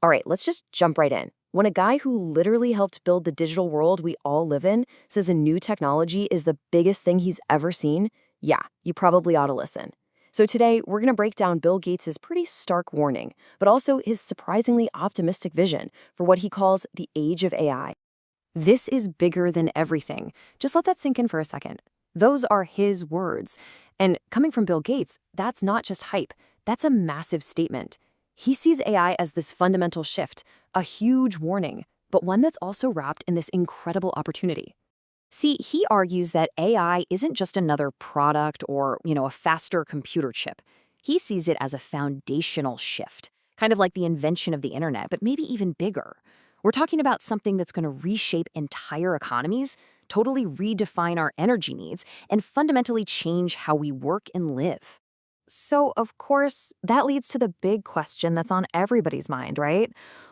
All right, let's just jump right in. When a guy who literally helped build the digital world we all live in says a new technology is the biggest thing he's ever seen, yeah, you probably ought to listen. So today, we're going to break down Bill Gates' pretty stark warning, but also his surprisingly optimistic vision for what he calls the age of AI. This is bigger than everything. Just let that sink in for a second. Those are his words. And coming from Bill Gates, that's not just hype. That's a massive statement. He sees AI as this fundamental shift, a huge warning, but one that's also wrapped in this incredible opportunity. See, he argues that AI isn't just another product or, a faster computer chip. He sees it as a foundational shift, kind of like the invention of the internet, but maybe even bigger. We're talking about something that's going to reshape entire economies, totally redefine our energy needs, and fundamentally change how we work and live. So, of course, that leads to the big question that's on everybody's mind, right?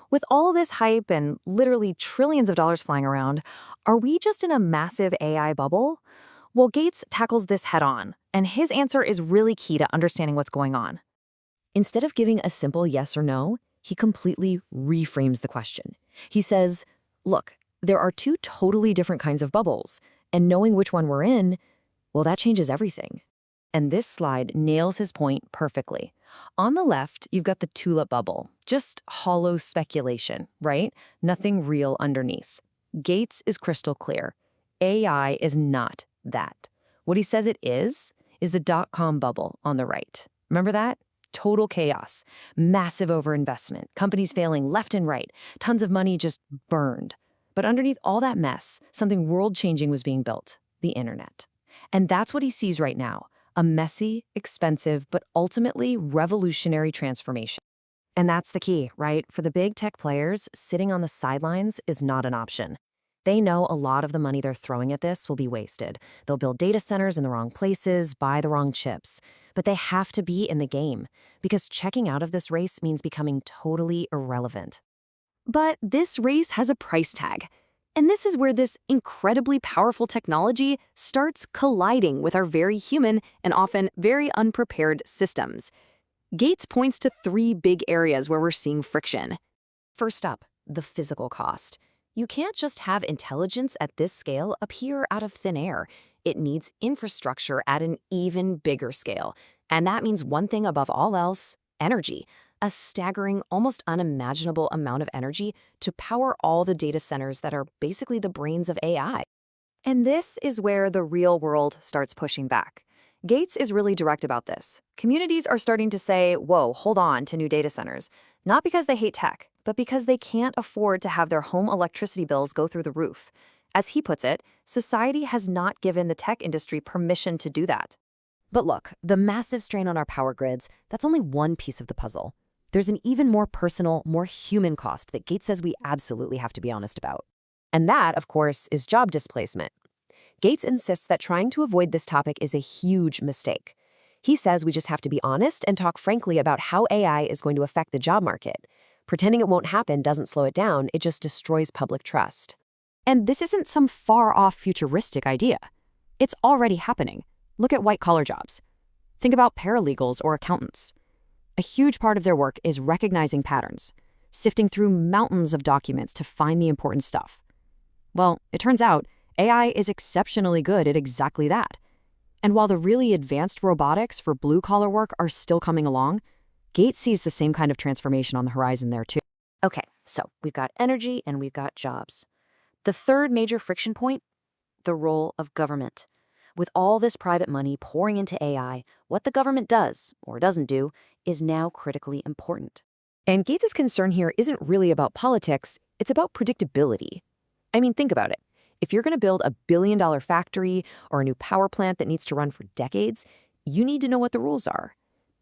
With all this hype and literally trillions of dollars flying around, are we just in a massive AI bubble? Well, Gates tackles this head on, and his answer is really key to understanding what's going on. Instead of giving a simple yes or no, he completely reframes the question. He says, look, there are two totally different kinds of bubbles, and knowing which one we're in, well, that changes everything. And this slide nails his point perfectly. On the left, you've got the tulip bubble, just hollow speculation, right? Nothing real underneath. Gates is crystal clear. AI is not that. What he says it is the dot-com bubble on the right. Remember that? Total chaos, massive overinvestment, companies failing left and right, tons of money just burned. But underneath all that mess, something world-changing was being built, the internet. And that's what he sees right now. A messy, expensive, but ultimately revolutionary transformation. And that's the key, right? For the big tech players, sitting on the sidelines is not an option. They know a lot of the money they're throwing at this will be wasted. They'll build data centers in the wrong places, buy the wrong chips. But they have to be in the game, because checking out of this race means becoming totally irrelevant. But this race has a price tag. And this is where this incredibly powerful technology starts colliding with our very human and often very unprepared systems. Gates points to three big areas where we're seeing friction. First up, the physical cost. You can't just have intelligence at this scale appear out of thin air. It needs infrastructure at an even bigger scale. And that means one thing above all else, energy. A staggering, almost unimaginable amount of energy to power all the data centers that are basically the brains of AI. And this is where the real world starts pushing back. Gates is really direct about this. Communities are starting to say, whoa, hold on to new data centers, not because they hate tech, but because they can't afford to have their home electricity bills go through the roof. As he puts it, society has not given the tech industry permission to do that. But look, the massive strain on our power grids, that's only one piece of the puzzle. There's an even more personal, more human cost that Gates says we absolutely have to be honest about. And that, of course, is job displacement. Gates insists that trying to avoid this topic is a huge mistake. He says we just have to be honest and talk frankly about how AI is going to affect the job market. Pretending it won't happen doesn't slow it down, it just destroys public trust. And this isn't some far-off futuristic idea. It's already happening. Look at white-collar jobs. Think about paralegals or accountants. A huge part of their work is recognizing patterns, sifting through mountains of documents to find the important stuff. Well, it turns out AI is exceptionally good at exactly that. And while the really advanced robotics for blue-collar work are still coming along, Gates sees the same kind of transformation on the horizon there too. Okay, so we've got energy and we've got jobs. The third major friction point, the role of government. With all this private money pouring into AI, what the government does, or doesn't do, is now critically important. And Gates' concern here isn't really about politics, it's about predictability. I mean, think about it. If you're going to build a billion-dollar factory or a new power plant that needs to run for decades, you need to know what the rules are.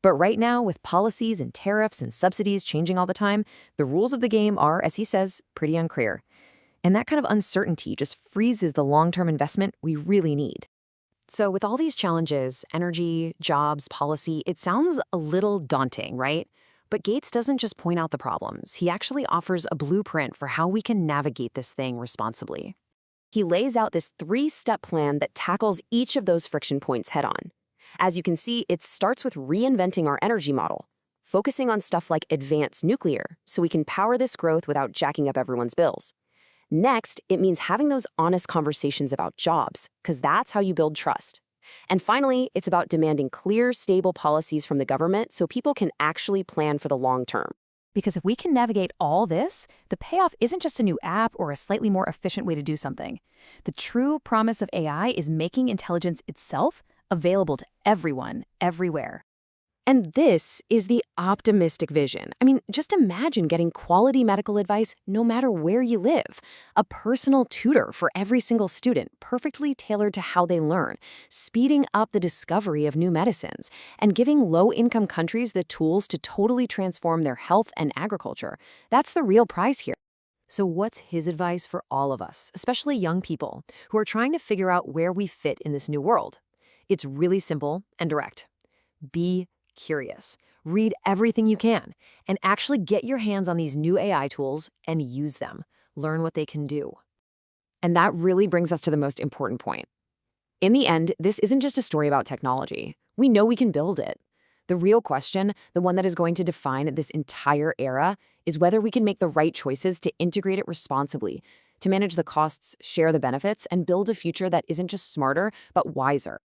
But right now, with policies and tariffs and subsidies changing all the time, the rules of the game are, as he says, pretty unclear. And that kind of uncertainty just freezes the long-term investment we really need. So with all these challenges, energy, jobs, policy, it sounds a little daunting, right? But Gates doesn't just point out the problems. He actually offers a blueprint for how we can navigate this thing responsibly. He lays out this three-step plan that tackles each of those friction points head-on. As you can see, it starts with reinventing our energy model. focusing on stuff like advanced nuclear so we can power this growth without jacking up everyone's bills. Next, it means having those honest conversations about jobs, because that's how you build trust. And finally, it's about demanding clear, stable policies from the government so people can actually plan for the long term. Because if we can navigate all this, the payoff isn't just a new app or a slightly more efficient way to do something. The true promise of AI is making intelligence itself available to everyone, everywhere. And this is the optimistic vision. I mean, just imagine getting quality medical advice no matter where you live. A personal tutor for every single student, perfectly tailored to how they learn, speeding up the discovery of new medicines, and giving low-income countries the tools to totally transform their health and agriculture. That's the real prize here. So what's his advice for all of us, especially young people, who are trying to figure out where we fit in this new world? It's really simple and direct. Be curious. Read everything you can, and actually get your hands on these new AI tools and use them. Learn what they can do. And that really brings us to the most important point. In the end, this isn't just a story about technology. We know we can build it. The real question, the one that is going to define this entire era, is whether we can make the right choices to integrate it responsibly, to manage the costs, share the benefits, and build a future that isn't just smarter, but wiser.